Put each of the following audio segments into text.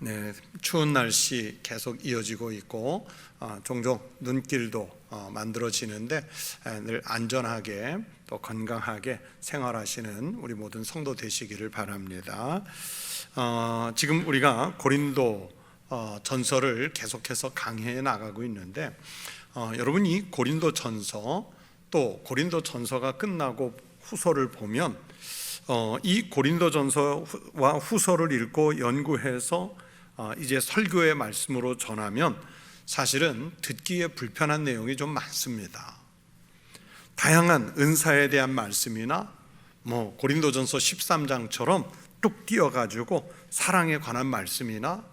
네, 추운 날씨 계속 이어지고 있고 종종 눈길도 만들어지는데 늘 안전하게 또 건강하게 생활하시는 우리 모든 성도 되시기를 바랍니다. 지금 우리가 고린도 전서를 계속해서 강해해 나가고 있는데 여러분이 고린도 전서 또 고린도 전서가 끝나고 후서를 보면 이 고린도 전서와 후서를 읽고 연구해서 이제 설교의 말씀으로 전하면 사실은 듣기에 불편한 내용이 좀 많습니다. 다양한 은사에 대한 말씀이나 고린도전서 13장처럼 뚝 띄어가지고 사랑에 관한 말씀이나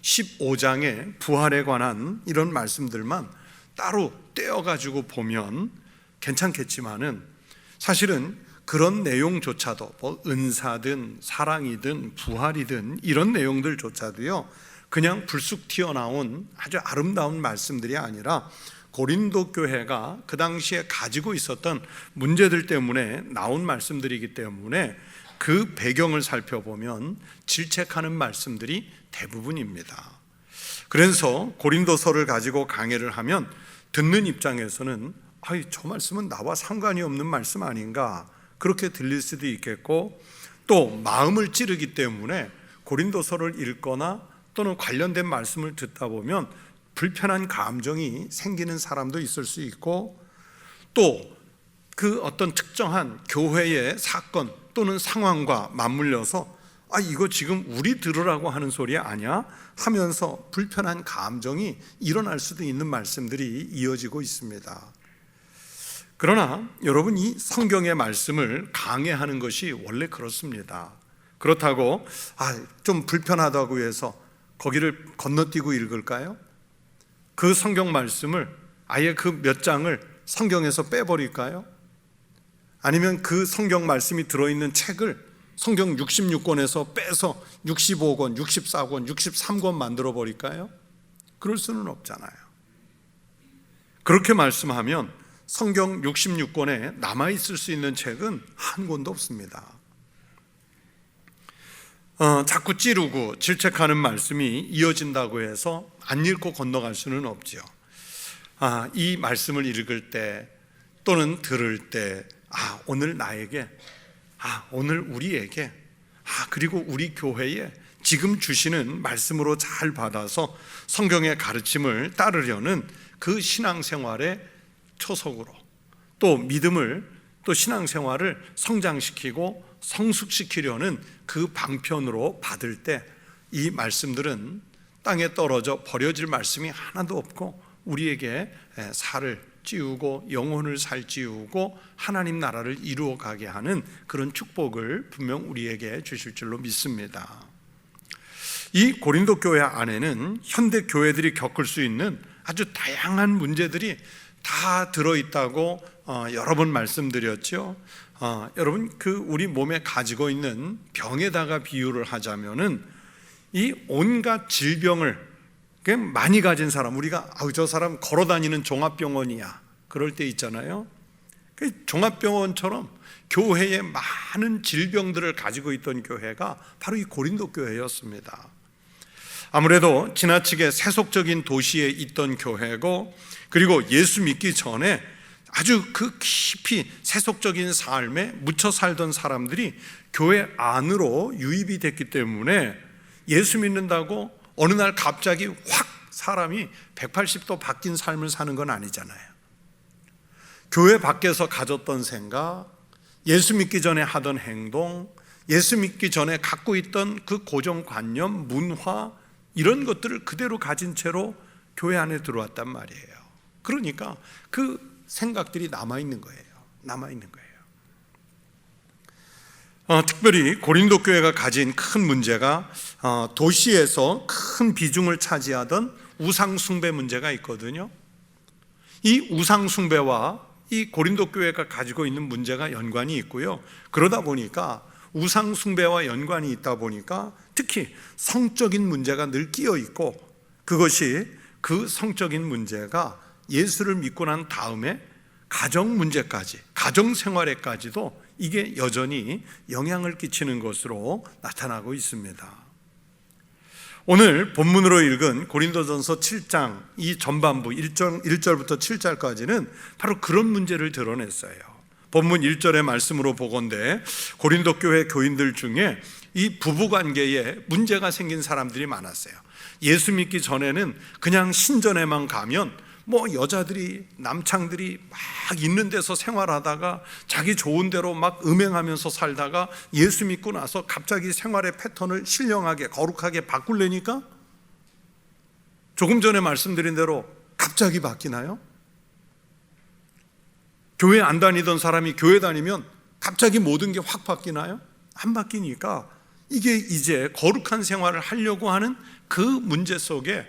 15장의 부활에 관한 이런 말씀들만 따로 떼어가지고 보면 괜찮겠지만은 사실은 그런 내용조차도 은사든 사랑이든 부활이든 이런 내용들조차도요 그냥 불쑥 튀어나온 아주 아름다운 말씀들이 아니라 고린도 교회가 그 당시에 가지고 있었던 문제들 때문에 나온 말씀들이기 때문에 그 배경을 살펴보면 질책하는 말씀들이 대부분입니다. 그래서 고린도서를 가지고 강해를 하면 듣는 입장에서는 저 말씀은 나와 상관이 없는 말씀 아닌가 그렇게 들릴 수도 있겠고, 또 마음을 찌르기 때문에 고린도서를 읽거나 또는 관련된 말씀을 듣다 보면 불편한 감정이 생기는 사람도 있을 수 있고, 또 그 어떤 특정한 교회의 사건 또는 상황과 맞물려서 이거 지금 우리 들으라고 하는 소리 아니야? 하면서 불편한 감정이 일어날 수도 있는 말씀들이 이어지고 있습니다. 그러나 여러분, 이 성경의 말씀을 강해하는 것이 원래 그렇습니다. 그렇다고 좀 불편하다고 해서 거기를 건너뛰고 읽을까요? 그 성경 말씀을 아예 그 몇 장을 성경에서 빼버릴까요? 아니면 그 성경 말씀이 들어있는 책을 성경 66권에서 빼서 65권, 64권, 63권 만들어 버릴까요? 그럴 수는 없잖아요. 그렇게 말씀하면 성경 66권에 남아있을 수 있는 책은 한 권도 없습니다. 자꾸 찌르고 질책하는 말씀이 이어진다고 해서 안 읽고 건너갈 수는 없죠. 이 말씀을 읽을 때 또는 들을 때 오늘 나에게, 오늘 우리에게, 그리고 우리 교회에 지금 주시는 말씀으로 잘 받아서 성경의 가르침을 따르려는 그 신앙생활의 초석으로 또 믿음을 또 신앙생활을 성장시키고 성숙시키려는 그 방편으로 받을 때 이 말씀들은 땅에 떨어져 버려질 말씀이 하나도 없고 우리에게 살을 찌우고 영혼을 살찌우고 하나님 나라를 이루어가게 하는 그런 축복을 분명 우리에게 주실 줄로 믿습니다. 이 고린도 교회 안에는 현대 교회들이 겪을 수 있는 아주 다양한 문제들이 다 들어있다고 여러 번 말씀드렸죠. 여러분, 우리 몸에 가지고 있는 병에다가 비유를 하자면은 이 온갖 질병을 많이 가진 사람, 우리가 저 사람 걸어다니는 종합병원이야 그럴 때 있잖아요. 종합병원처럼 교회에 많은 질병들을 가지고 있던 교회가 바로 이 고린도 교회였습니다. 아무래도 지나치게 세속적인 도시에 있던 교회고, 그리고 예수 믿기 전에 아주 깊이 세속적인 삶에 묻혀 살던 사람들이 교회 안으로 유입이 됐기 때문에 예수 믿는다고 어느 날 갑자기 확 사람이 180도 바뀐 삶을 사는 건 아니잖아요. 교회 밖에서 가졌던 생각, 예수 믿기 전에 하던 행동, 예수 믿기 전에 갖고 있던 그 고정관념, 문화, 이런 것들을 그대로 가진 채로 교회 안에 들어왔단 말이에요. 그러니까 그 생각들이 남아있는 거예요. 특별히 고린도 교회가 가진 큰 문제가 도시에서 큰 비중을 차지하던 우상 숭배 문제가 있거든요. 이 우상 숭배와 이 고린도 교회가 가지고 있는 문제가 연관이 있고요. 그러다 보니까 우상 숭배와 연관이 있다 보니까 특히 성적인 문제가 늘 끼어 있고, 그것이 그 성적인 문제가 예수를 믿고 난 다음에 가정 문제까지, 가정 생활에까지도 이게 여전히 영향을 끼치는 것으로 나타나고 있습니다. 오늘 본문으로 읽은 고린도전서 7장 이 전반부 1절부터 7절까지는 바로 그런 문제를 드러냈어요. 본문 1절의 말씀으로 보건대 고린도 교회 교인들 중에 이 부부관계에 문제가 생긴 사람들이 많았어요. 예수 믿기 전에는 그냥 신전에만 가면 여자들이 남창들이 막 있는 데서 생활하다가 자기 좋은 대로 막 음행하면서 살다가 예수 믿고 나서 갑자기 생활의 패턴을 신령하게 거룩하게 바꾸려니까 조금 전에 말씀드린 대로 갑자기 바뀌나요? 교회 안 다니던 사람이 교회 다니면 갑자기 모든 게 확 바뀌나요? 안 바뀌니까 이게 이제 거룩한 생활을 하려고 하는 그 문제 속에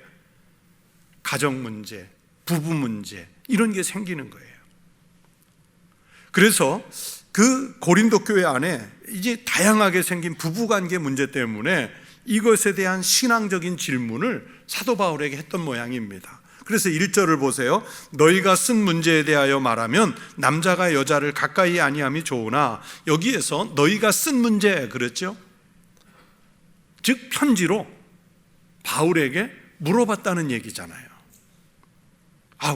가정 문제, 부부 문제 이런 게 생기는 거예요. 그래서 그 고린도 교회 안에 이제 다양하게 생긴 부부관계 문제 때문에 이것에 대한 신앙적인 질문을 사도 바울에게 했던 모양입니다. 그래서 1절을 보세요. 너희가 쓴 문제에 대하여 말하면 남자가 여자를 가까이 아니함이 좋으나, 여기에서 너희가 쓴 문제 그랬죠? 즉 편지로 바울에게 물어봤다는 얘기잖아요.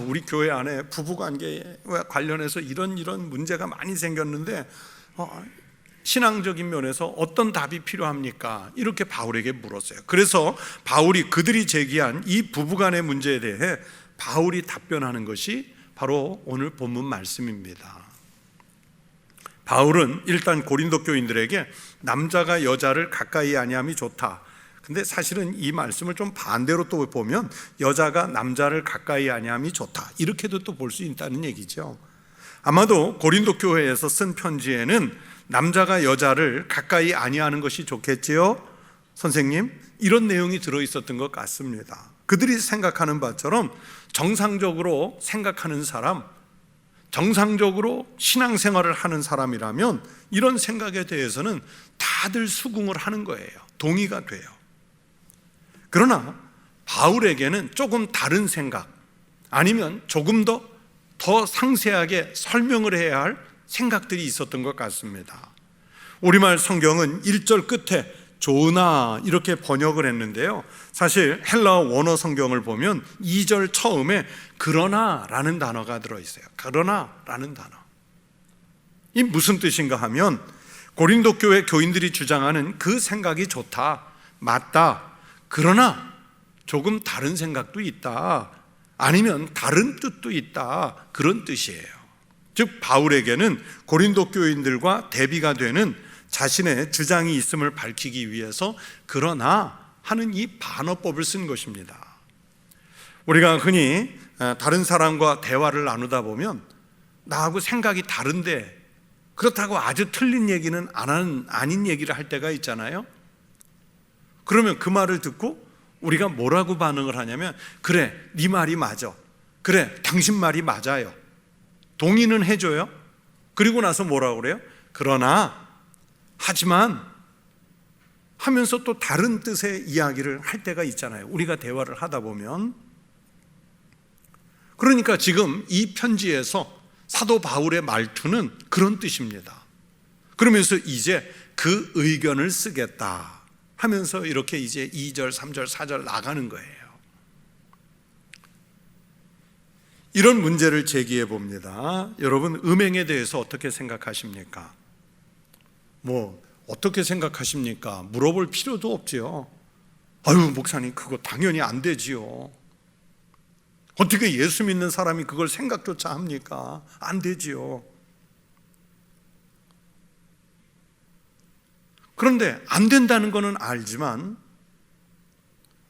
우리 교회 안에 부부관계에 관련해서 이런 문제가 많이 생겼는데 신앙적인 면에서 어떤 답이 필요합니까? 이렇게 바울에게 물었어요. 그래서 바울이 그들이 제기한 이 부부간의 문제에 대해 바울이 답변하는 것이 바로 오늘 본문 말씀입니다. 바울은 일단 고린도 교인들에게 남자가 여자를 가까이 아니함이 좋다. 근데 사실은 이 말씀을 좀 반대로 또 보면 여자가 남자를 가까이 아니함이 좋다, 이렇게도 또 볼 수 있다는 얘기죠. 아마도 고린도 교회에서 쓴 편지에는 남자가 여자를 가까이 아니하는 것이 좋겠지요, 선생님? 이런 내용이 들어있었던 것 같습니다. 그들이 생각하는 바처럼 정상적으로 생각하는 사람, 정상적으로 신앙생활을 하는 사람이라면 이런 생각에 대해서는 다들 수긍을 하는 거예요. 동의가 돼요. 그러나 바울에게는 조금 다른 생각, 아니면 조금 더 상세하게 설명을 해야 할 생각들이 있었던 것 같습니다. 우리말 성경은 1절 끝에 좋으나 이렇게 번역을 했는데요, 사실 헬라어 원어 성경을 보면 2절 처음에 그러나라는 단어가 들어있어요. 그러나라는 단어. 이 무슨 뜻인가 하면 고린도 교회 교인들이 주장하는 그 생각이 좋다, 맞다, 그러나 조금 다른 생각도 있다, 아니면 다른 뜻도 있다, 그런 뜻이에요. 즉 바울에게는 고린도 교인들과 대비가 되는 자신의 주장이 있음을 밝히기 위해서 그러나 하는 이 반어법을 쓴 것입니다. 우리가 흔히 다른 사람과 대화를 나누다 보면 나하고 생각이 다른데 그렇다고 아주 틀린 얘기는 아닌 얘기를 할 때가 있잖아요. 그러면 그 말을 듣고 우리가 뭐라고 반응을 하냐면, 그래, 네 말이 맞아, 그래, 당신 말이 맞아요, 동의는 해줘요. 그리고 나서 뭐라고 그래요? 그러나, 하지만 하면서 또 다른 뜻의 이야기를 할 때가 있잖아요, 우리가 대화를 하다 보면. 그러니까 지금 이 편지에서 사도 바울의 말투는 그런 뜻입니다. 그러면서 이제 그 의견을 쓰겠다 하면서 이렇게 이제 2절, 3절, 4절 나가는 거예요. 이런 문제를 제기해 봅니다. 여러분, 음행에 대해서 어떻게 생각하십니까? 어떻게 생각하십니까? 물어볼 필요도 없지요. 아유, 목사님, 그거 당연히 안 되지요. 어떻게 예수 믿는 사람이 그걸 생각조차 합니까? 안 되지요. 그런데 안 된다는 것은 알지만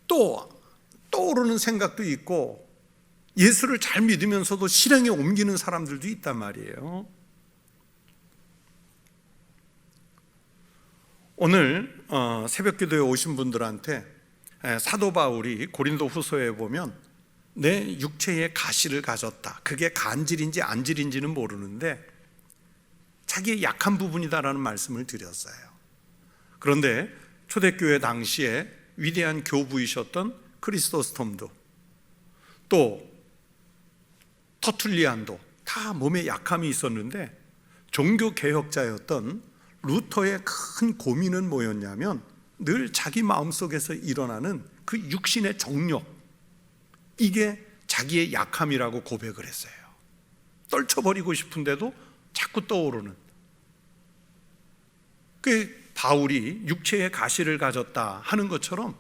또 떠오르는 생각도 있고 예수를 잘 믿으면서도 실행에 옮기는 사람들도 있단 말이에요. 오늘 새벽기도에 오신 분들한테 사도 바울이 고린도 후서에 보면 내 육체에 가시를 가졌다, 그게 간질인지 안질인지는 모르는데 자기의 약한 부분이다라는 말씀을 드렸어요. 그런데 초대교회 당시에 위대한 교부이셨던 크리스토스톰도 또 터툴리안도 다 몸에 약함이 있었는데 종교개혁자였던 루터의 큰 고민은 뭐였냐면 늘 자기 마음속에서 일어나는 그 육신의 정욕, 이게 자기의 약함이라고 고백을 했어요. 떨쳐버리고 싶은데도 자꾸 떠오르는. 그 바울이 육체의 가시를 가졌다 하는 것처럼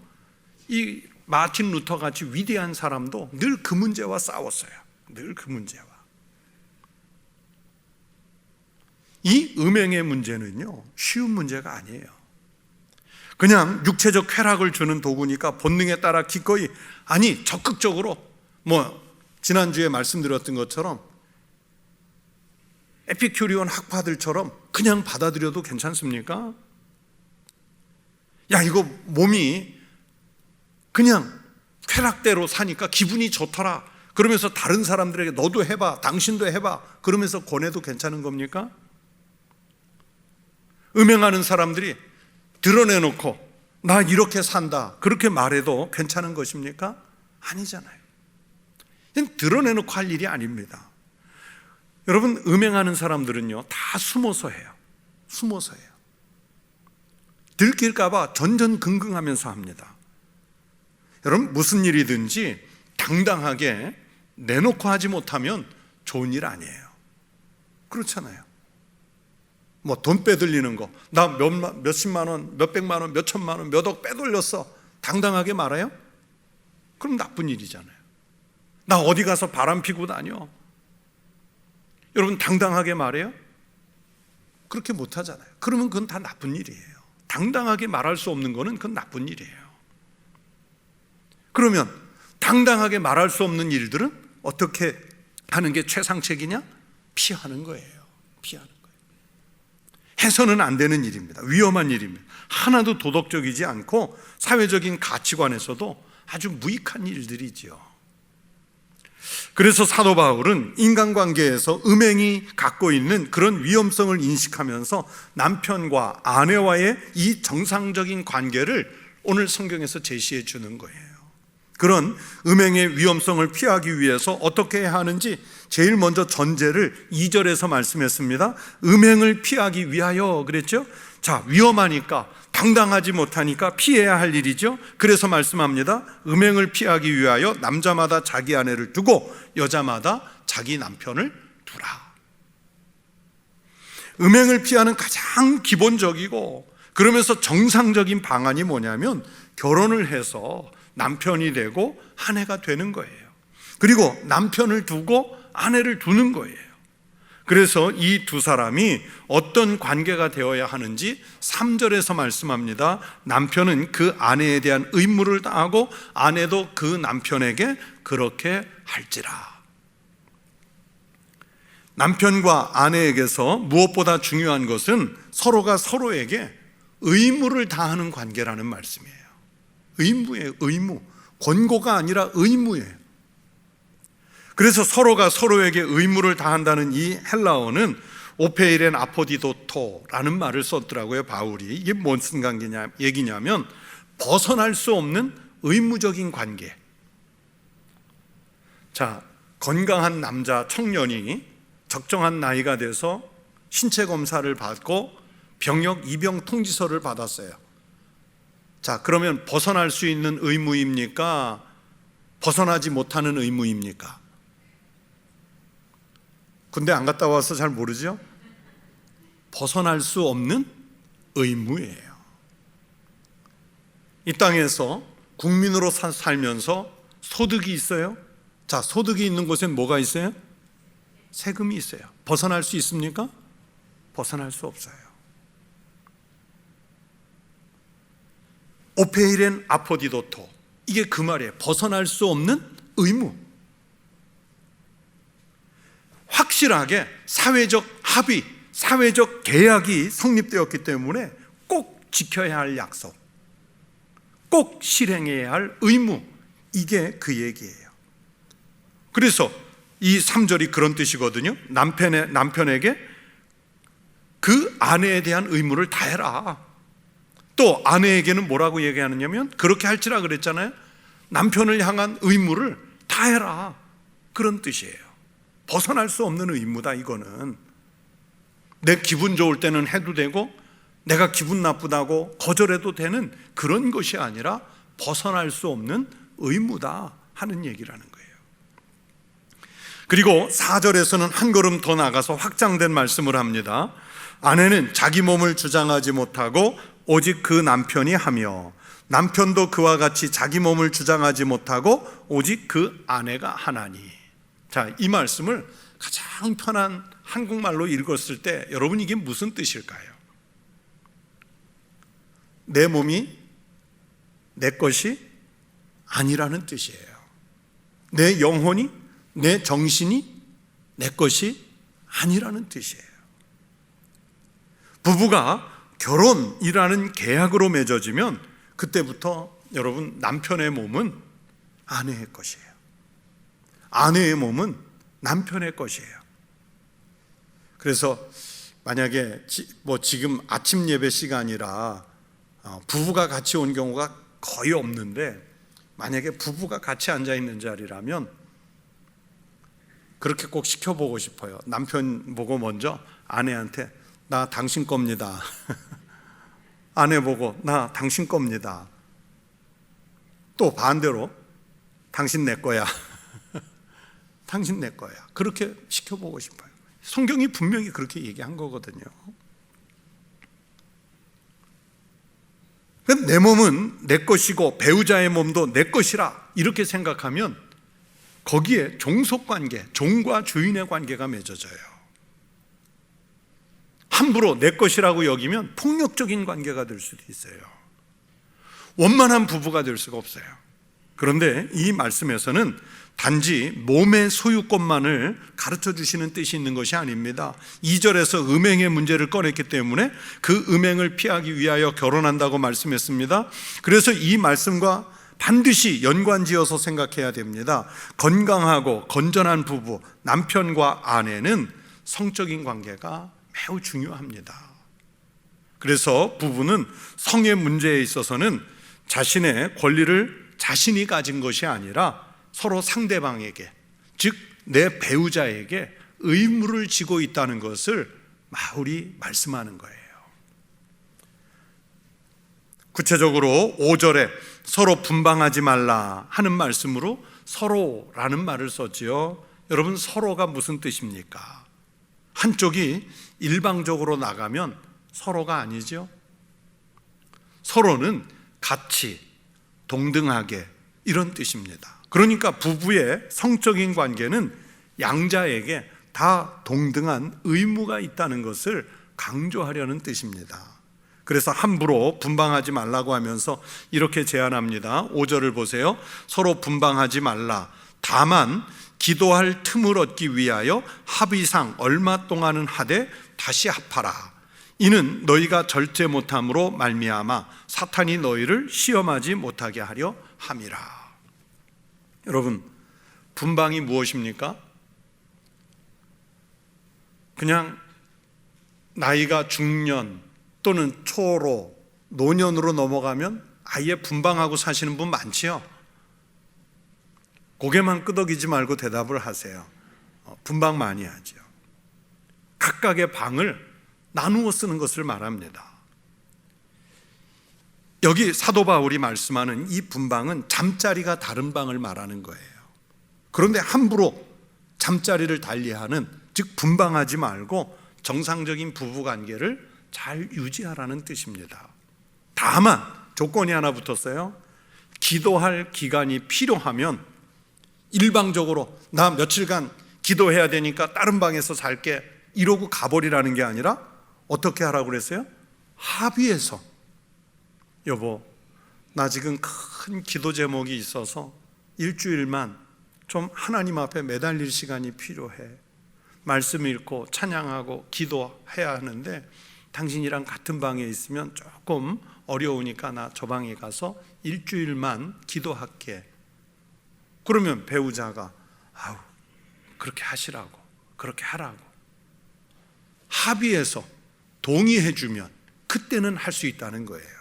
이 마틴 루터 같이 위대한 사람도 늘 그 문제와 싸웠어요. 늘 그 문제와. 이 음행의 문제는요, 쉬운 문제가 아니에요. 그냥 육체적 쾌락을 주는 도구니까 본능에 따라 기꺼이, 아니 적극적으로, 지난주에 말씀드렸던 것처럼 에피큐리온 학파들처럼 그냥 받아들여도 괜찮습니까? 야, 이거 몸이 그냥 쾌락대로 사니까 기분이 좋더라 그러면서 다른 사람들에게 너도 해봐, 당신도 해봐 그러면서 권해도 괜찮은 겁니까? 음행하는 사람들이 드러내놓고 나 이렇게 산다 그렇게 말해도 괜찮은 것입니까? 아니잖아요. 이건 드러내놓고 할 일이 아닙니다. 여러분, 음행하는 사람들은요 다 숨어서 해요. 숨어서 해요. 들킬까봐 전전긍긍하면서 합니다. 여러분, 무슨 일이든지 당당하게 내놓고 하지 못하면 좋은 일 아니에요. 그렇잖아요. 돈 빼돌리는 거, 나 몇십만 원, 몇백만 원, 몇천만 원, 몇 억 빼돌렸어, 당당하게 말해요? 그럼 나쁜 일이잖아요. 나 어디 가서 바람 피고 다녀, 여러분 당당하게 말해요? 그렇게 못하잖아요. 그러면 그건 다 나쁜 일이에요. 당당하게 말할 수 없는 거는 그건 나쁜 일이에요. 그러면 당당하게 말할 수 없는 일들은 어떻게 하는 게 최상책이냐? 피하는 거예요. 피하는 거예요. 해서는 안 되는 일입니다. 위험한 일입니다. 하나도 도덕적이지 않고 사회적인 가치관에서도 아주 무익한 일들이지요. 그래서 사도 바울은 인간관계에서 음행이 갖고 있는 그런 위험성을 인식하면서 남편과 아내와의 이 정상적인 관계를 오늘 성경에서 제시해 주는 거예요. 그런 음행의 위험성을 피하기 위해서 어떻게 해야 하는지 제일 먼저 전제를 2절에서 말씀했습니다. 음행을 피하기 위하여 그랬죠. 자, 위험하니까, 당당하지 못하니까 피해야 할 일이죠. 그래서 말씀합니다. 음행을 피하기 위하여 남자마다 자기 아내를 두고 여자마다 자기 남편을 두라. 음행을 피하는 가장 기본적이고 그러면서 정상적인 방안이 뭐냐면 결혼을 해서 남편이 되고 아내가 되는 거예요. 그리고 남편을 두고 아내를 두는 거예요. 그래서 이 두 사람이 어떤 관계가 되어야 하는지 3절에서 말씀합니다. 남편은 그 아내에 대한 의무를 다하고 아내도 그 남편에게 그렇게 할지라. 남편과 아내에게서 무엇보다 중요한 것은 서로가 서로에게 의무를 다하는 관계라는 말씀이에요. 의무예요. 의무. 권고가 아니라 의무예요. 그래서 서로가 서로에게 의무를 다한다는 이 헬라어는 오페이렌 아포디도토라는 말을 썼더라고요, 바울이. 이게 무슨 얘기냐면 벗어날 수 없는 의무적인 관계. 자, 건강한 남자 청년이 적정한 나이가 돼서 신체 검사를 받고 병역 입영 통지서를 받았어요. 자, 그러면 벗어날 수 있는 의무입니까? 벗어나지 못하는 의무입니까? 군대 안 갔다 와서 잘 모르죠? 벗어날 수 없는 의무예요. 이 땅에서 국민으로 살면서 소득이 있어요. 자, 소득이 있는 곳엔 뭐가 있어요? 세금이 있어요. 벗어날 수 있습니까? 벗어날 수 없어요. 오페이렌 아포디도토, 이게 그 말이에요. 벗어날 수 없는 의무. 확실하게 사회적 합의, 사회적 계약이 성립되었기 때문에 꼭 지켜야 할 약속, 꼭 실행해야 할 의무, 이게 그 얘기예요. 그래서 이 3절이 그런 뜻이거든요. 남편에게 그 아내에 대한 의무를 다해라. 또 아내에게는 뭐라고 얘기하느냐면 그렇게 할지라 그랬잖아요. 남편을 향한 의무를 다해라, 그런 뜻이에요. 벗어날 수 없는 의무다. 이거는 내 기분 좋을 때는 해도 되고 내가 기분 나쁘다고 거절해도 되는 그런 것이 아니라 벗어날 수 없는 의무다 하는 얘기라는 거예요. 그리고 4절에서는 한 걸음 더 나가서 확장된 말씀을 합니다. 아내는 자기 몸을 주장하지 못하고 오직 그 남편이 하며 남편도 그와 같이 자기 몸을 주장하지 못하고 오직 그 아내가 하나니. 자, 이 말씀을 가장 편한 한국말로 읽었을 때 여러분 이게 무슨 뜻일까요? 내 몸이 내 것이 아니라는 뜻이에요. 내 영혼이, 내 정신이 내 것이 아니라는 뜻이에요. 부부가 결혼이라는 계약으로 맺어지면 그때부터 여러분 남편의 몸은 아내의 것이에요. 아내의 몸은 남편의 것이에요. 그래서 만약에 지금 아침 예배 시간이라 부부가 같이 온 경우가 거의 없는데, 만약에 부부가 같이 앉아 있는 자리라면 그렇게 꼭 시켜보고 싶어요. 남편 보고 먼저 아내한테 나 당신 겁니다. 아내 보고 나 당신 겁니다. 또 반대로 당신 내 거야. 당신 내 거야. 그렇게 시켜보고 싶어요. 성경이 분명히 그렇게 얘기한 거거든요. 내 몸은 내 것이고 배우자의 몸도 내 것이라 이렇게 생각하면 거기에 종속관계, 종과 주인의 관계가 맺어져요. 함부로 내 것이라고 여기면 폭력적인 관계가 될 수도 있어요. 원만한 부부가 될 수가 없어요. 그런데 이 말씀에서는 단지 몸의 소유권만을 가르쳐 주시는 뜻이 있는 것이 아닙니다. 2절에서 음행의 문제를 꺼냈기 때문에 그 음행을 피하기 위하여 결혼한다고 말씀했습니다. 그래서 이 말씀과 반드시 연관지어서 생각해야 됩니다. 건강하고 건전한 부부, 남편과 아내는 성적인 관계가 매우 중요합니다. 그래서 부부는 성의 문제에 있어서는 자신의 권리를 자신이 가진 것이 아니라 서로 상대방에게, 즉 내 배우자에게 의무를 지고 있다는 것을 바울이 말씀하는 거예요. 구체적으로 5절에 서로 분방하지 말라 하는 말씀으로 서로라는 말을 썼지요. 여러분, 서로가 무슨 뜻입니까? 한쪽이 일방적으로 나가면 서로가 아니죠. 서로는 같이, 동등하게 이런 뜻입니다. 그러니까 부부의 성적인 관계는 양자에게 다 동등한 의무가 있다는 것을 강조하려는 뜻입니다. 그래서 함부로 분방하지 말라고 하면서 이렇게 제안합니다. 5절을 보세요. 서로 분방하지 말라. 다만 기도할 틈을 얻기 위하여 합의상 얼마 동안은 하되 다시 합하라. 이는 너희가 절제 못함으로 말미암아 사탄이 너희를 시험하지 못하게 하려 함이라. 여러분, 분방이 무엇입니까? 그냥 나이가 중년 또는 초로, 노년으로 넘어가면 아예 분방하고 사시는 분 많지요? 고개만 끄덕이지 말고 대답을 하세요. 분방 많이 하죠. 각각의 방을 나누어 쓰는 것을 말합니다. 여기 사도 바울이 말씀하는 이 분방은 잠자리가 다른 방을 말하는 거예요. 그런데 함부로 잠자리를 달리하는, 즉 분방하지 말고 정상적인 부부관계를 잘 유지하라는 뜻입니다. 다만 조건이 하나 붙었어요. 기도할 기간이 필요하면 일방적으로 나 며칠간 기도해야 되니까 다른 방에서 살게 이러고 가버리라는 게 아니라 어떻게 하라고 그랬어요? 합의해서, 여보, 나 지금 큰 기도 제목이 있어서 일주일만 좀 하나님 앞에 매달릴 시간이 필요해. 말씀 읽고 찬양하고 기도해야 하는데 당신이랑 같은 방에 있으면 조금 어려우니까 나 저 방에 가서 일주일만 기도할게. 그러면 배우자가 아우, 그렇게 하시라고, 그렇게 하라고 합의해서 동의해 주면 그때는 할 수 있다는 거예요.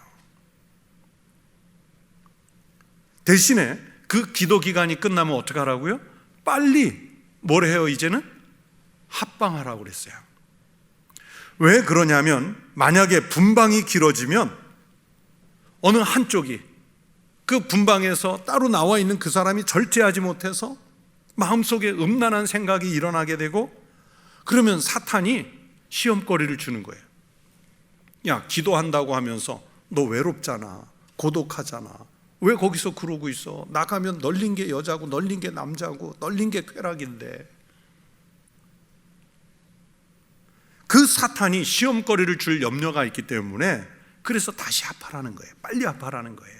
대신에 그 기도 기간이 끝나면 어떻게 하라고요? 빨리 뭘 해요? 이제는 합방하라고 그랬어요. 왜 그러냐면 만약에 분방이 길어지면 어느 한쪽이 그 분방에서 따로 나와 있는 그 사람이 절제하지 못해서 마음속에 음란한 생각이 일어나게 되고, 그러면 사탄이 시험거리를 주는 거예요. 야, 기도한다고 하면서 너 외롭잖아, 고독하잖아, 왜 거기서 그러고 있어? 나가면 널린 게 여자고 널린 게 남자고 널린 게 쾌락인데. 그 사탄이 시험거리를 줄 염려가 있기 때문에 그래서 다시 합하라는 거예요. 빨리 합하라는 거예요.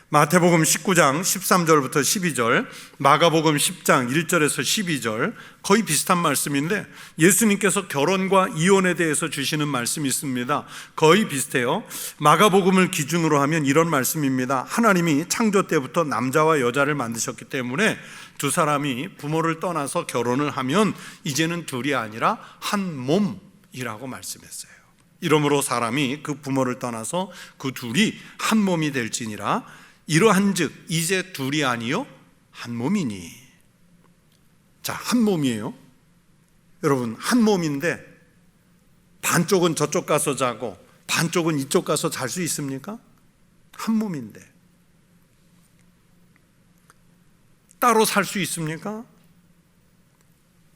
마태복음 19장 13절부터 12절, 마가복음 10장 1절에서 12절, 거의 비슷한 말씀인데 예수님께서 결혼과 이혼에 대해서 주시는 말씀이 있습니다. 거의 비슷해요. 마가복음을 기준으로 하면 이런 말씀입니다. 하나님이 창조 때부터 남자와 여자를 만드셨기 때문에 두 사람이 부모를 떠나서 결혼을 하면 이제는 둘이 아니라 한 몸이라고 말씀했어요. 이러므로 사람이 그 부모를 떠나서 그 둘이 한 몸이 될지니라. 이러한즉 이제 둘이 아니요 한 몸이니. 자, 한 몸이에요. 여러분, 한 몸인데 반쪽은 저쪽 가서 자고 반쪽은 이쪽 가서 잘 수 있습니까? 한 몸인데 따로 살 수 있습니까?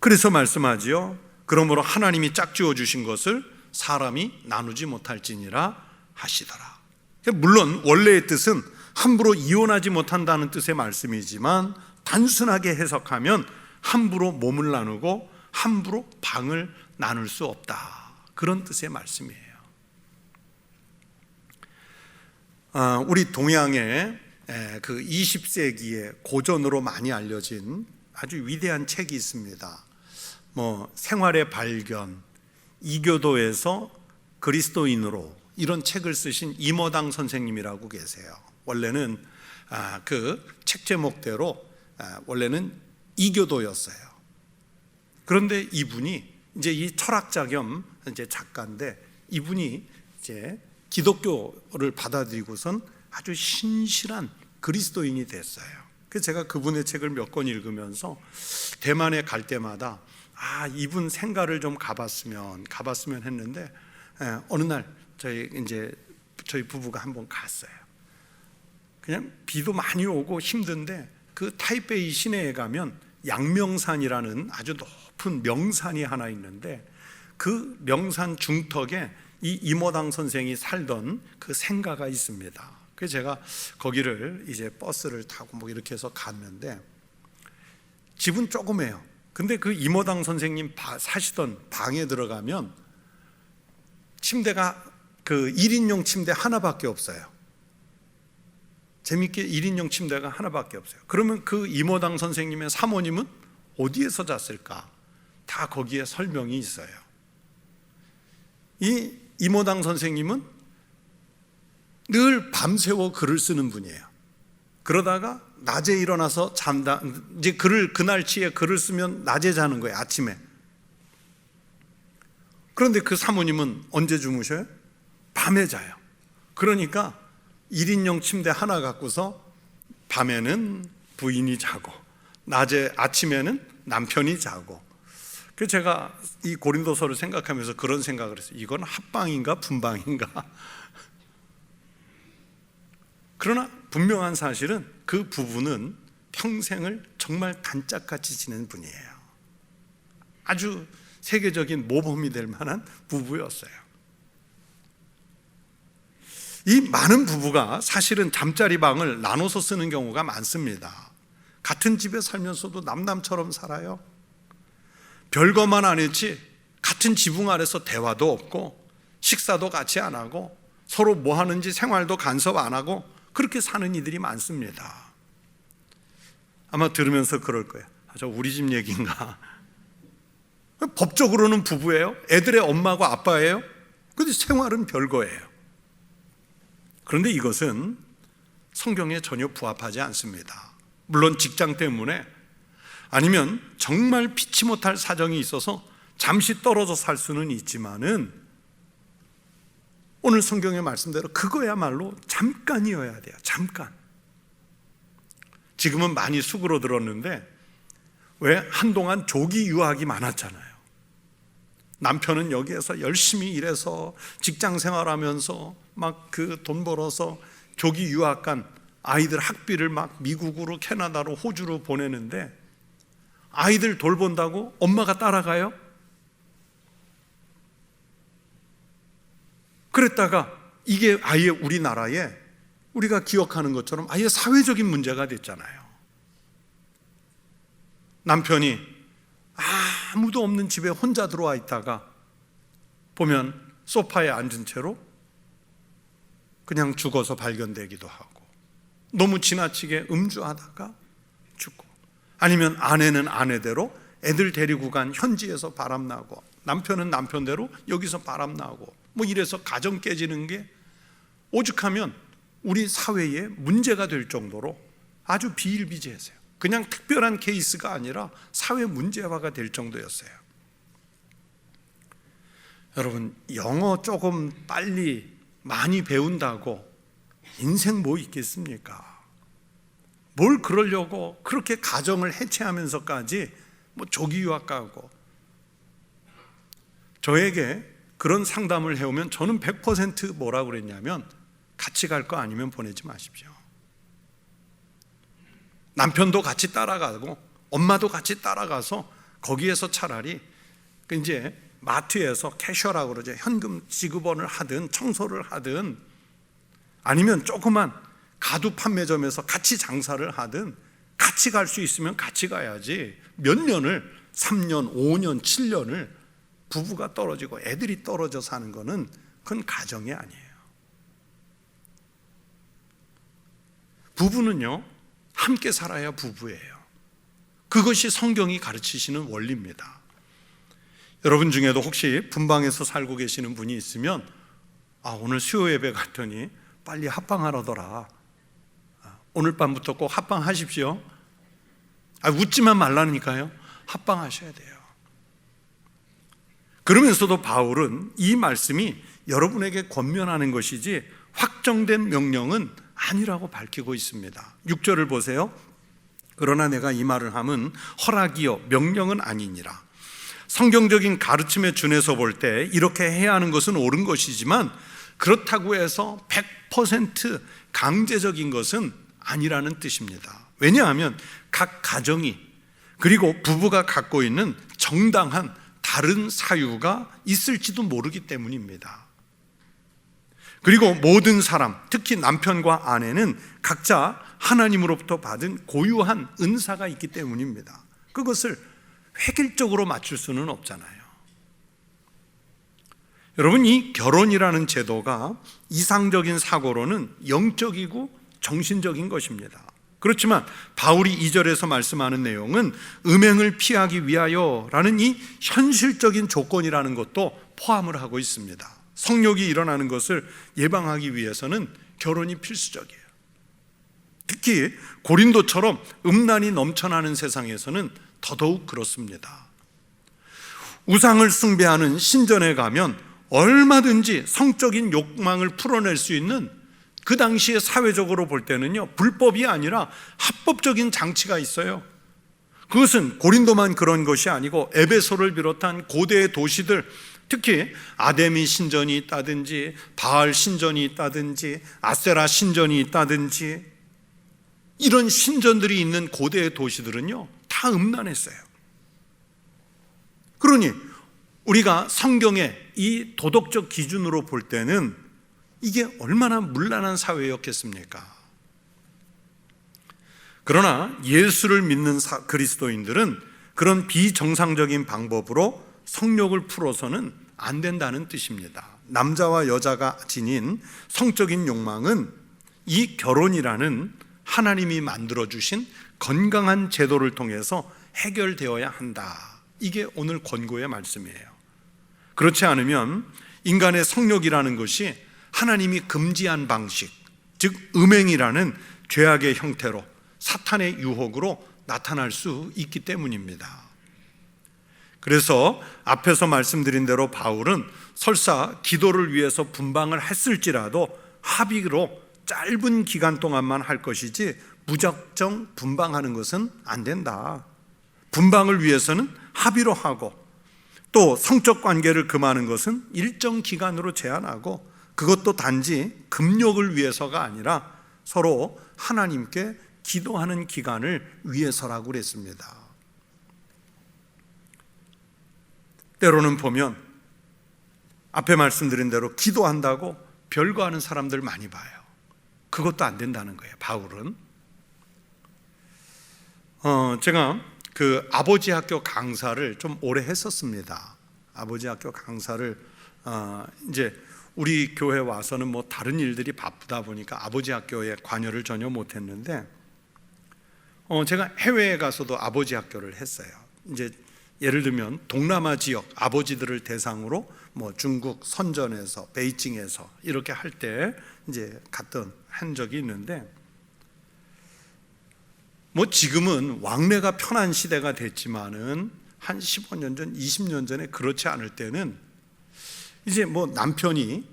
그래서 말씀하지요. 그러므로 하나님이 짝지어 주신 것을 사람이 나누지 못할지니라 하시더라. 물론 원래의 뜻은 함부로 이혼하지 못한다는 뜻의 말씀이지만 단순하게 해석하면 함부로 몸을 나누고 함부로 방을 나눌 수 없다, 그런 뜻의 말씀이에요. 우리 동양의 그 20세기에 고전으로 많이 알려진 아주 위대한 책이 있습니다. 생활의 발견, 이교도에서 그리스도인으로, 이런 책을 쓰신 임어당 선생님이라고 계세요. 원래는 그 책 제목대로 원래는 이교도였어요. 그런데 이분이 이제 이 철학자 겸 이제 작가인데, 이분이 이제 기독교를 받아들이고선 아주 신실한 그리스도인이 됐어요. 그래서 제가 그분의 책을 몇 권 읽으면서 대만에 갈 때마다 이분 생가를 좀 가봤으면 했는데, 어느 날 저희 부부가 한번 갔어요. 그냥 비도 많이 오고 힘든데 그 타이베이 시내에 가면 양명산이라는 아주 높은 명산이 하나 있는데, 그 명산 중턱에 이 임어당 선생이 살던 그 생가가 있습니다. 그래서 제가 거기를 이제 버스를 타고 이렇게 해서 갔는데, 집은 조그매요. 근데 그 임어당 선생님 사시던 방에 들어가면 침대가 그 1인용 침대 하나밖에 없어요. 재밌게 1인용 침대가 하나밖에 없어요. 그러면 그 임어당 선생님의 사모님은 어디에서 잤을까? 다 거기에 설명이 있어요. 이 임어당 선생님은 늘 밤새워 글을 쓰는 분이에요. 그러다가 낮에 일어나서 잔다. 이제 그날치에 글을 쓰면 낮에 자는 거예요, 아침에. 그런데 그 사모님은 언제 주무셔요? 밤에 자요. 그러니까 1인용 침대 하나 갖고서 밤에는 부인이 자고 아침에는 남편이 자고. 그래서 제가 이 고린도서를 생각하면서 그런 생각을 했어요. 이건 합방인가 분방인가? 그러나 분명한 사실은 그 부부는 평생을 정말 단짝같이 지낸 분이에요. 아주 세계적인 모범이 될 만한 부부였어요. 이 많은 부부가 사실은 잠자리 방을 나눠서 쓰는 경우가 많습니다. 같은 집에 살면서도 남남처럼 살아요. 별거만 안 했지 같은 지붕 아래서 대화도 없고 식사도 같이 안 하고 서로 뭐 하는지 생활도 간섭 안 하고 그렇게 사는 이들이 많습니다. 아마 들으면서 그럴 거예요. 저 우리 집 얘기인가? 법적으로는 부부예요. 애들의 엄마고 아빠예요. 그런데 생활은 별거예요. 그런데 이것은 성경에 전혀 부합하지 않습니다. 물론 직장 때문에 아니면 정말 피치 못할 사정이 있어서 잠시 떨어져 살 수는 있지만은 오늘 성경의 말씀대로 그거야말로 잠깐이어야 돼요. 잠깐. 지금은 많이 수그러들었는데 왜 한동안 조기 유학이 많았잖아요. 남편은 여기에서 열심히 일해서 직장 생활하면서 막 그 돈 벌어서 조기 유학 간 아이들 학비를 막 미국으로 캐나다로 호주로 보내는데 아이들 돌본다고 엄마가 따라가요? 그랬다가 이게 아예 우리나라에 우리가 기억하는 것처럼 아예 사회적인 문제가 됐잖아요. 남편이 아무도 없는 집에 혼자 들어와 있다가 보면 소파에 앉은 채로 그냥 죽어서 발견되기도 하고, 너무 지나치게 음주하다가 죽고, 아니면 아내는 아내대로 애들 데리고 간 현지에서 바람나고, 남편은 남편대로 여기서 바람나고, 뭐 이래서 가정 깨지는 게 오죽하면 우리 사회에 문제가 될 정도로 아주 비일비재했어요. 그냥 특별한 케이스가 아니라 사회 문제화가 될 정도였어요. 여러분, 영어 조금 빨리 많이 배운다고 인생 뭐 있겠습니까? 뭘 그러려고 그렇게 가정을 해체하면서까지 뭐 조기 유학 가고. 저에게 그런 상담을 해오면 저는 100% 뭐라고 그랬냐면, 같이 갈 거 아니면 보내지 마십시오. 남편도 같이 따라가고 엄마도 같이 따라가서 거기에서 차라리 이제 마트에서 캐셔라고 그러죠. 현금 지급원을 하든 청소를 하든, 아니면 조그만 가두 판매점에서 같이 장사를 하든, 같이 갈 수 있으면 같이 가야지 몇 년을 3년, 5년, 7년을 부부가 떨어지고 애들이 떨어져 사는 거는 그건 가정이 아니에요. 부부는요, 함께 살아야 부부예요. 그것이 성경이 가르치시는 원리입니다. 여러분 중에도 혹시 분방에서 살고 계시는 분이 있으면, 오늘 수요 예배 갔더니 빨리 합방하라더라. 오늘 밤부터 꼭 합방하십시오. 웃지만 말라니까요. 합방하셔야 돼요. 그러면서도 바울은 이 말씀이 여러분에게 권면하는 것이지 확정된 명령은 아니라고 밝히고 있습니다. 6절을 보세요. 그러나 내가 이 말을 함은 허락이요 명령은 아니니라. 성경적인 가르침에 준해서 볼 때 이렇게 해야 하는 것은 옳은 것이지만, 그렇다고 해서 100% 강제적인 것은 아니라는 뜻입니다. 왜냐하면 각 가정이, 그리고 부부가 갖고 있는 정당한 다른 사유가 있을지도 모르기 때문입니다. 그리고 모든 사람, 특히 남편과 아내는 각자 하나님으로부터 받은 고유한 은사가 있기 때문입니다. 그것을 획일적으로 맞출 수는 없잖아요. 여러분, 이 결혼이라는 제도가 이상적인 사고로는 영적이고 정신적인 것입니다. 그렇지만 바울이 2절에서 말씀하는 내용은 음행을 피하기 위하여라는 이 현실적인 조건이라는 것도 포함을 하고 있습니다. 성욕이 일어나는 것을 예방하기 위해서는 결혼이 필수적이에요. 특히 고린도처럼 음란이 넘쳐나는 세상에서는 더더욱 그렇습니다. 우상을 숭배하는 신전에 가면 얼마든지 성적인 욕망을 풀어낼 수 있는, 그 당시에 사회적으로 볼 때는요, 불법이 아니라 합법적인 장치가 있어요. 그것은 고린도만 그런 것이 아니고 에베소를 비롯한 고대의 도시들, 특히 아데미 신전이 있다든지 바알 신전이 있다든지 아세라 신전이 있다든지 이런 신전들이 있는 고대의 도시들은요 다 음란했어요. 그러니 우리가 성경의 이 도덕적 기준으로 볼 때는 이게 얼마나 문란한 사회였겠습니까? 그러나 예수를 믿는 그리스도인들은 그런 비정상적인 방법으로 성욕을 풀어서는 안 된다는 뜻입니다. 남자와 여자가 지닌 성적인 욕망은 이 결혼이라는 하나님이 만들어주신 건강한 제도를 통해서 해결되어야 한다. 이게 오늘 권고의 말씀이에요. 그렇지 않으면 인간의 성욕이라는 것이 하나님이 금지한 방식, 즉 음행이라는 죄악의 형태로 사탄의 유혹으로 나타날 수 있기 때문입니다. 그래서 앞에서 말씀드린 대로 바울은 설사 기도를 위해서 분방을 했을지라도 합의로 짧은 기간 동안만 할 것이지 무작정 분방하는 것은 안 된다. 분방을 위해서는 합의로 하고, 또 성적 관계를 금하는 것은 일정 기간으로 제한하고 그것도 단지 금욕을 위해서가 아니라 서로 하나님께 기도하는 기간을 위해서라고 그랬습니다. 때로는 보면 앞에 말씀드린 대로 기도한다고 별거하는 사람들 많이 봐요. 그것도 안 된다는 거예요. 바울은 제가 그 아버지 학교 강사를 좀 오래 했었습니다. 아버지 학교 강사를 이제 우리 교회 와서는 뭐 다른 일들이 바쁘다 보니까 아버지 학교에 관여를 전혀 못했는데 제가 해외에 가서도 아버지 학교를 했어요. 이제 예를 들면 동남아 지역 아버지들을 대상으로 뭐 중국 선전에서 베이징에서 이렇게 할 때 이제 한 적이 있는데, 뭐 지금은 왕래가 편한 시대가 됐지만은 한 15년 전, 20년 전에 그렇지 않을 때는 이제 뭐 남편이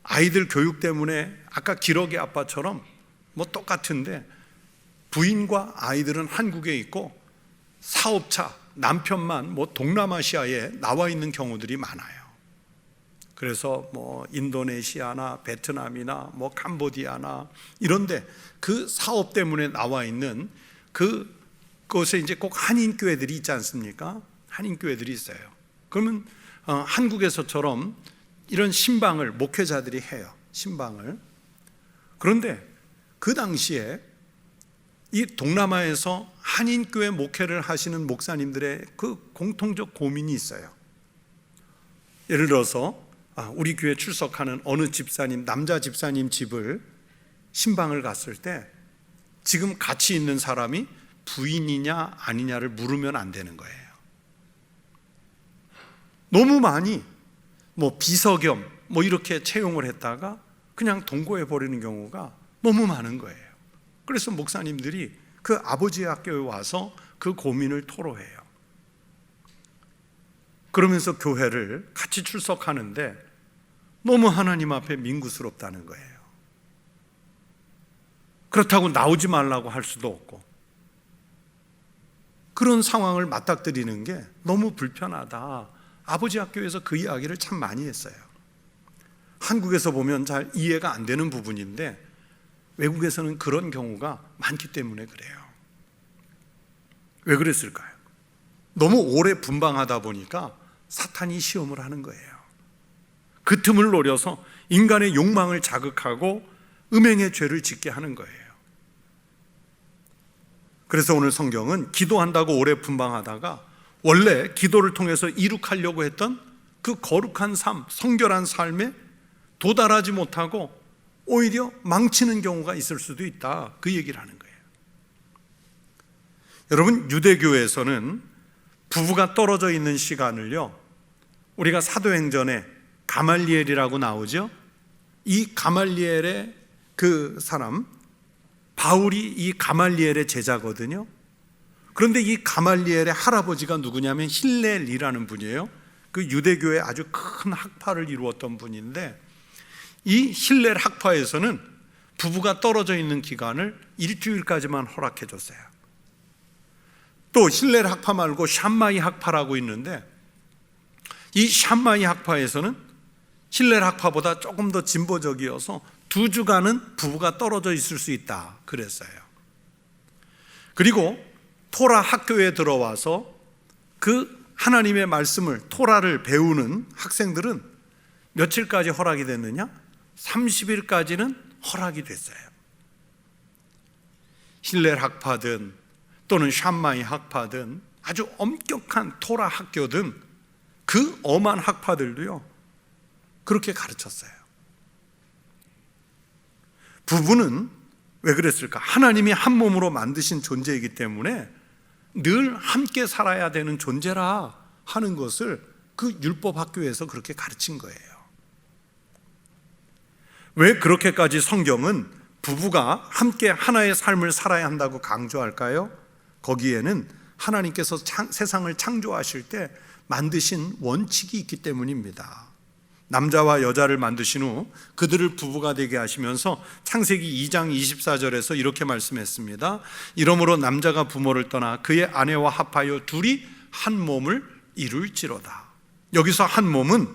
아이들 교육 때문에 아까 기러기 아빠처럼 뭐 똑같은데 부인과 아이들은 한국에 있고 사업차 남편만 뭐 동남아시아에 나와 있는 경우들이 많아요. 그래서 뭐 인도네시아나 베트남이나 뭐 캄보디아나 이런데 그 사업 때문에 나와 있는 그곳에 이제 꼭 한인교회들이 있지 않습니까? 한인교회들이 있어요. 그러면 한국에서처럼 이런 신방을 목회자들이 해요. 신방을. 그런데 그 당시에 이 동남아에서 한인교회 목회를 하시는 목사님들의 그 공통적 고민이 있어요. 예를 들어서 우리 교회 출석하는 어느 집사님, 남자 집사님 집을 신방을 갔을 때 지금 같이 있는 사람이 부인이냐 아니냐를 물으면 안 되는 거예요. 너무 많이 뭐 비서겸 뭐 이렇게 채용을 했다가 그냥 동거해 버리는 경우가 너무 많은 거예요. 그래서 목사님들이 그 아버지의 학교에 와서 그 고민을 토로해요. 그러면서 교회를 같이 출석하는데 너무 하나님 앞에 민구스럽다는 거예요. 그렇다고 나오지 말라고 할 수도 없고, 그런 상황을 맞닥뜨리는 게 너무 불편하다. 아버지 학교에서 그 이야기를 참 많이 했어요. 한국에서 보면 잘 이해가 안 되는 부분인데 외국에서는 그런 경우가 많기 때문에 그래요. 왜 그랬을까요? 너무 오래 분방하다 보니까 사탄이 시험을 하는 거예요. 그 틈을 노려서 인간의 욕망을 자극하고 음행의 죄를 짓게 하는 거예요. 그래서 오늘 성경은 기도한다고 오래 분방하다가 원래 기도를 통해서 이룩하려고 했던 그 거룩한 삶, 성결한 삶에 도달하지 못하고 오히려 망치는 경우가 있을 수도 있다, 그 얘기를 하는 거예요. 여러분, 유대교에서는 부부가 떨어져 있는 시간을요, 우리가 사도행전에 가말리엘이라고 나오죠. 이 가말리엘의 그 사람, 바울이 이 가말리엘의 제자거든요. 그런데 이 가말리엘의 할아버지가 누구냐면 힐렐이라는 분이에요. 그 유대교의 아주 큰 학파를 이루었던 분인데, 이 힐렐 학파에서는 부부가 떨어져 있는 기간을 일주일까지만 허락해 줬어요. 또 힐렐 학파 말고 샴마이 학파라고 있는데, 이 샴마이 학파에서는 힐렐 학파보다 조금 더 진보적이어서 2주간은 부부가 떨어져 있을 수 있다 그랬어요. 그리고 토라 학교에 들어와서 그 하나님의 말씀을, 토라를 배우는 학생들은 며칠까지 허락이 됐느냐? 30일까지는 허락이 됐어요. 힐렐 학파든 또는 샴마이 학파든 아주 엄격한 토라 학교든 그 엄한 학파들도요, 그렇게 가르쳤어요. 부부는 왜 그랬을까? 하나님이 한 몸으로 만드신 존재이기 때문에 늘 함께 살아야 되는 존재라 하는 것을 그 율법 학교에서 그렇게 가르친 거예요. 왜 그렇게까지 성경은 부부가 함께 하나의 삶을 살아야 한다고 강조할까요? 거기에는 하나님께서 세상을 창조하실 때 만드신 원칙이 있기 때문입니다. 남자와 여자를 만드신 후 그들을 부부가 되게 하시면서 창세기 2장 24절에서 이렇게 말씀했습니다. 이러므로 남자가 부모를 떠나 그의 아내와 합하여 둘이 한 몸을 이룰지로다. 여기서 한 몸은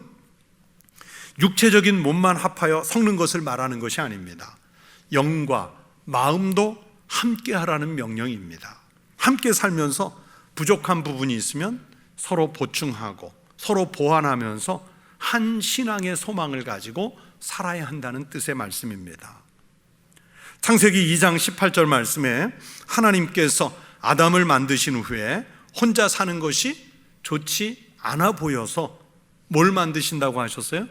육체적인 몸만 합하여 섞는 것을 말하는 것이 아닙니다. 영과 마음도 함께 하라는 명령입니다. 함께 살면서 부족한 부분이 있으면 서로 보충하고 서로 보완하면서 한 신앙의 소망을 가지고 살아야 한다는 뜻의 말씀입니다. 창세기 2장 18절 말씀에 하나님께서 아담을 만드신 후에 혼자 사는 것이 좋지 않아 보여서 뭘 만드신다고 하셨어요?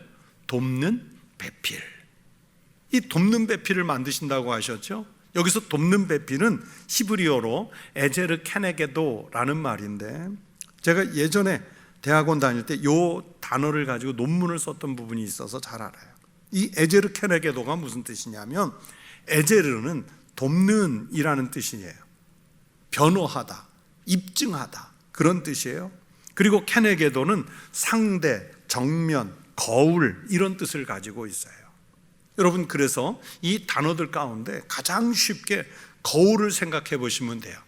돕는 배필. 이 돕는 배필을 만드신다고 하셨죠? 여기서 돕는 배필은 히브리어로 에제르 케네게도라는 말인데, 제가 예전에 대학원 다닐 때 이 단어를 가지고 논문을 썼던 부분이 있어서 잘 알아요. 이 에제르 케네게도가 무슨 뜻이냐면, 에제르는 돕는 이라는 뜻이에요. 변호하다, 입증하다, 그런 뜻이에요. 그리고 케네게도는 상대, 정면, 거울, 이런 뜻을 가지고 있어요. 여러분, 그래서 이 단어들 가운데 가장 쉽게 거울을 생각해 보시면 돼요.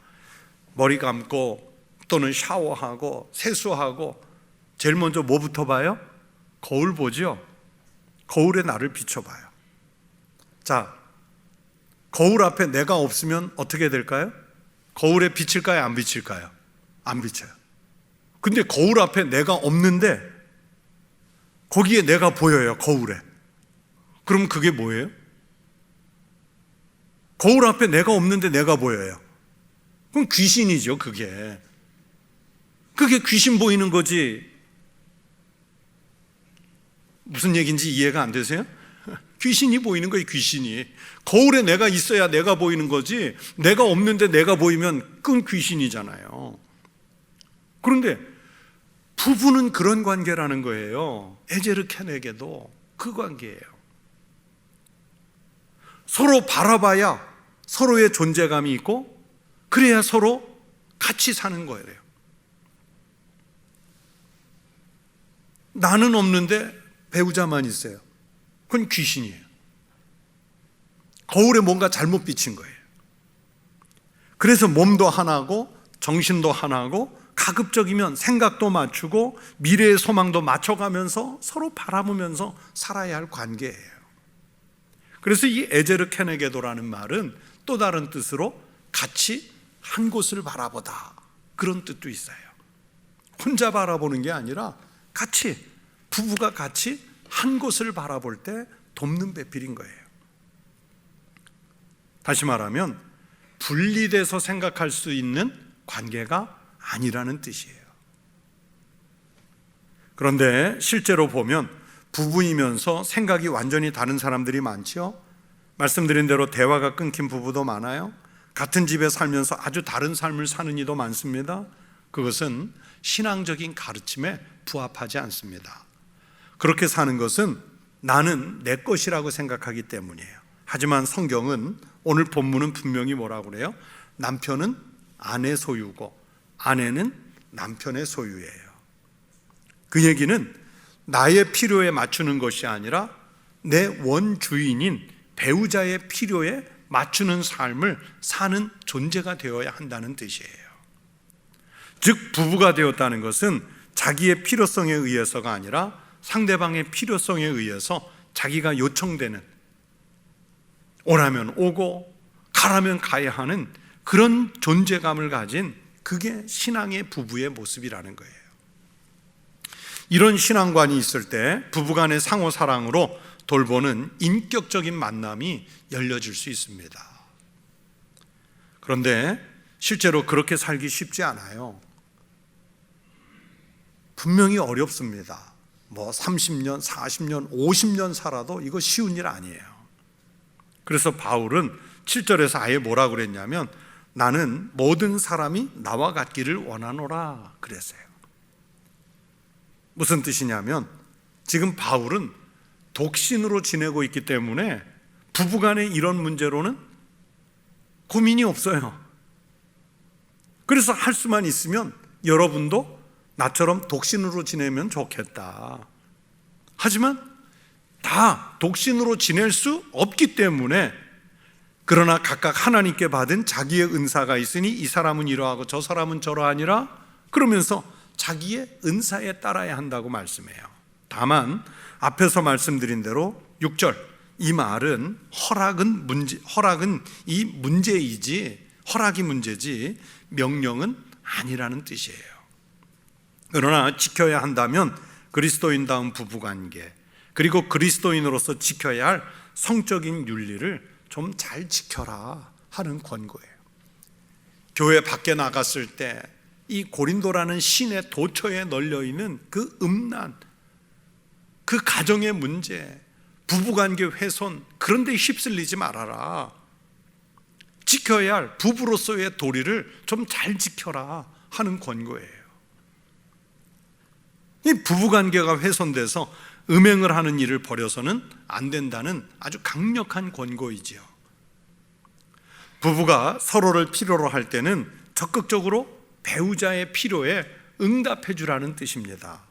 머리 감고 또는 샤워하고 세수하고 제일 먼저 뭐부터 봐요? 거울 보죠. 거울에 나를 비춰봐요. 자, 거울 앞에 내가 없으면 어떻게 될까요? 거울에 비칠까요? 안 비칠까요? 안 비쳐요. 근데 거울 앞에 내가 없는데 거기에 내가 보여요, 거울에. 그럼 그게 뭐예요? 거울 앞에 내가 없는데 내가 보여요. 그럼 귀신이죠, 그게. 그게 귀신 보이는 거지. 무슨 얘기인지 이해가 안 되세요? 귀신이 보이는 거예요, 귀신이. 거울에 내가 있어야 내가 보이는 거지, 내가 없는데 내가 보이면 그건 귀신이잖아요. 그런데 부부는 그런 관계라는 거예요. 에제르 케네게도 그 관계예요. 서로 바라봐야 서로의 존재감이 있고, 그래야 서로 같이 사는 거예요. 나는 없는데 배우자만 있어요. 그건 귀신이에요. 거울에 뭔가 잘못 비친 거예요. 그래서 몸도 하나고 정신도 하나고 가급적이면 생각도 맞추고 미래의 소망도 맞춰가면서 서로 바라보면서 살아야 할 관계예요. 그래서 이 에제르 케네게도라는 말은 또 다른 뜻으로 같이 한 곳을 바라보다, 그런 뜻도 있어요. 혼자 바라보는 게 아니라 같이, 부부가 같이 한 곳을 바라볼 때 돕는 배필인 거예요. 다시 말하면 분리돼서 생각할 수 있는 관계가 아니라는 뜻이에요. 그런데 실제로 보면 부부이면서 생각이 완전히 다른 사람들이 많죠. 말씀드린 대로 대화가 끊긴 부부도 많아요. 같은 집에 살면서 아주 다른 삶을 사는 이도 많습니다. 그것은 신앙적인 가르침에 부합하지 않습니다. 그렇게 사는 것은 나는 내 것이라고 생각하기 때문이에요. 하지만 성경은, 오늘 본문은 분명히 뭐라고 그래요? 남편은 아내 소유고 아내는 남편의 소유예요. 그 얘기는 나의 필요에 맞추는 것이 아니라 내 원주인인 배우자의 필요에 맞추는 삶을 사는 존재가 되어야 한다는 뜻이에요. 즉, 부부가 되었다는 것은 자기의 필요성에 의해서가 아니라 상대방의 필요성에 의해서 자기가 요청되는, 오라면 오고 가라면 가야 하는 그런 존재감을 가진, 그게 신앙의 부부의 모습이라는 거예요. 이런 신앙관이 있을 때 부부간의 상호 사랑으로 돌보는 인격적인 만남이 열려질 수 있습니다. 그런데 실제로 그렇게 살기 쉽지 않아요. 분명히 어렵습니다. 30년, 40년, 50년 살아도 이거 쉬운 일 아니에요. 그래서 바울은 7절에서 아예 뭐라고 그랬냐면, 나는 모든 사람이 나와 같기를 원하노라 그랬어요. 무슨 뜻이냐면, 지금 바울은 독신으로 지내고 있기 때문에 부부간의 이런 문제로는 고민이 없어요. 그래서 할 수만 있으면 여러분도 나처럼 독신으로 지내면 좋겠다. 하지만 다 독신으로 지낼 수 없기 때문에, 그러나 각각 하나님께 받은 자기의 은사가 있으니 이 사람은 이러하고 저 사람은 저러하니라, 그러면서 자기의 은사에 따라야 한다고 말씀해요. 다만 앞에서 말씀드린 대로 6절, 이 말은 허락은 이 문제이지, 허락이 문제지 명령은 아니라는 뜻이에요. 그러나 지켜야 한다면 그리스도인다운 부부관계, 그리고 그리스도인으로서 지켜야 할 성적인 윤리를 좀 잘 지켜라 하는 권고예요. 교회 밖에 나갔을 때 이 고린도라는 신의 도처에 널려있는 그 음란, 그 가정의 문제, 부부관계 훼손, 그런 데 휩쓸리지 말아라. 지켜야 할 부부로서의 도리를 좀 잘 지켜라 하는 권고예요. 이 부부관계가 훼손돼서 음행을 하는 일을 벌여서는 안 된다는 아주 강력한 권고이지요. 부부가 서로를 필요로 할 때는 적극적으로 배우자의 필요에 응답해 주라는 뜻입니다.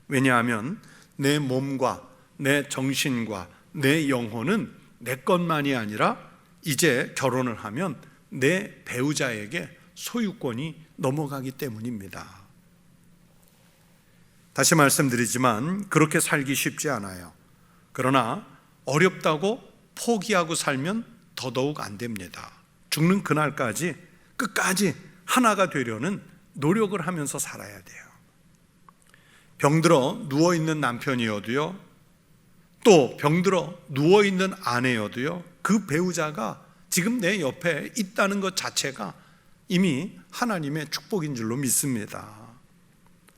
왜냐하면 내 몸과 내 정신과 내 영혼은 내 것만이 아니라 이제 결혼을 하면 내 배우자에게 소유권이 넘어가기 때문입니다. 다시 말씀드리지만 그렇게 살기 쉽지 않아요. 그러나 어렵다고 포기하고 살면 더더욱 안 됩니다. 죽는 그날까지 끝까지 하나가 되려는 노력을 하면서 살아야 돼요. 병들어 누워있는 남편이어도요, 또 병들어 누워있는 아내여도요, 그 배우자가 지금 내 옆에 있다는 것 자체가 이미 하나님의 축복인 줄로 믿습니다.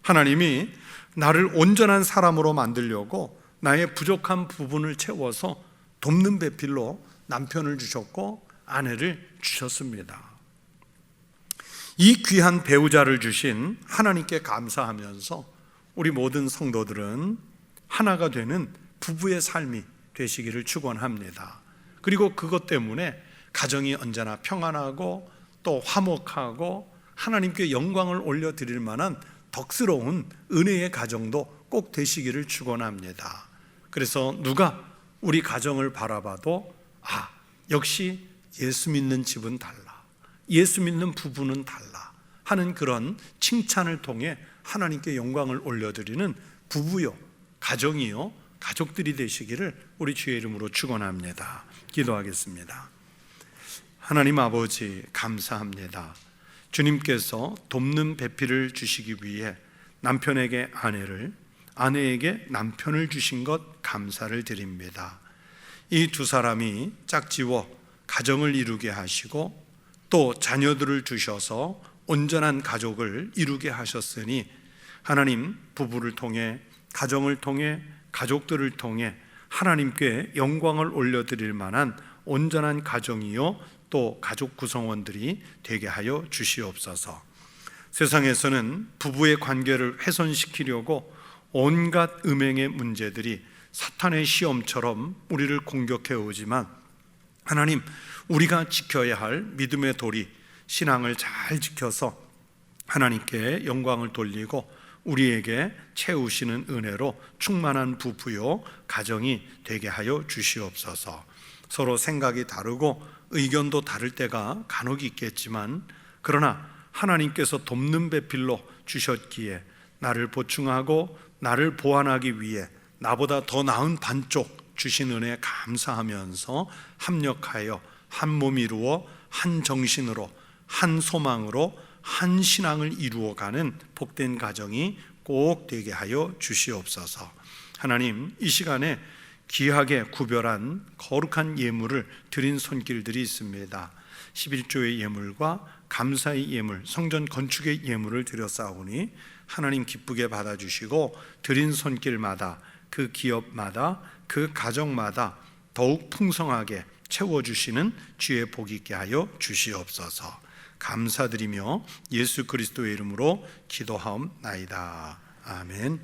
하나님이 나를 온전한 사람으로 만들려고 나의 부족한 부분을 채워서 돕는 배필로 남편을 주셨고 아내를 주셨습니다. 이 귀한 배우자를 주신 하나님께 감사하면서 우리 모든 성도들은 하나가 되는 부부의 삶이 되시기를 축원합니다. 그리고 그것 때문에 가정이 언제나 평안하고 또 화목하고 하나님께 영광을 올려드릴 만한 덕스러운 은혜의 가정도 꼭 되시기를 축원합니다. 그래서 누가 우리 가정을 바라봐도 역시 예수 믿는 집은 달라, 예수 믿는 부부는 달라 하는 그런 칭찬을 통해 하나님께 영광을 올려드리는 부부요, 가정이요, 가족들이 되시기를 우리 주의 이름으로 축원합니다. 기도하겠습니다. 하나님 아버지, 감사합니다. 주님께서 돕는 배필을 주시기 위해 남편에게 아내를, 아내에게 남편을 주신 것 감사를 드립니다. 이 두 사람이 짝지워 가정을 이루게 하시고 또 자녀들을 주셔서 온전한 가족을 이루게 하셨으니 하나님, 부부를 통해, 가정을 통해, 가족들을 통해 하나님께 영광을 올려드릴 만한 온전한 가정이요 또 가족 구성원들이 되게 하여 주시옵소서. 세상에서는 부부의 관계를 훼손시키려고 온갖 음행의 문제들이 사탄의 시험처럼 우리를 공격해 오지만 하나님, 우리가 지켜야 할 믿음의 도리, 신앙을 잘 지켜서 하나님께 영광을 돌리고 우리에게 채우시는 은혜로 충만한 부부요 가정이 되게 하여 주시옵소서. 서로 생각이 다르고 의견도 다를 때가 간혹 있겠지만 그러나 하나님께서 돕는 배필로 주셨기에 나를 보충하고 나를 보완하기 위해 나보다 더 나은 반쪽 주신 은혜에 감사하면서 합력하여 한 몸 이루어 한 정신으로 한 소망으로 한 신앙을 이루어가는 복된 가정이 꼭 되게 하여 주시옵소서. 하나님, 이 시간에 귀하게 구별한 거룩한 예물을 드린 손길들이 있습니다. 11조의 예물과 감사의 예물, 성전 건축의 예물을 드렸사오니 하나님 기쁘게 받아주시고 드린 손길마다 그 기업마다 그 가정마다 더욱 풍성하게 채워주시는 주의 복이 있게 하여 주시옵소서. 감사드리며 예수 그리스도의 이름으로 기도하옵나이다. 아멘.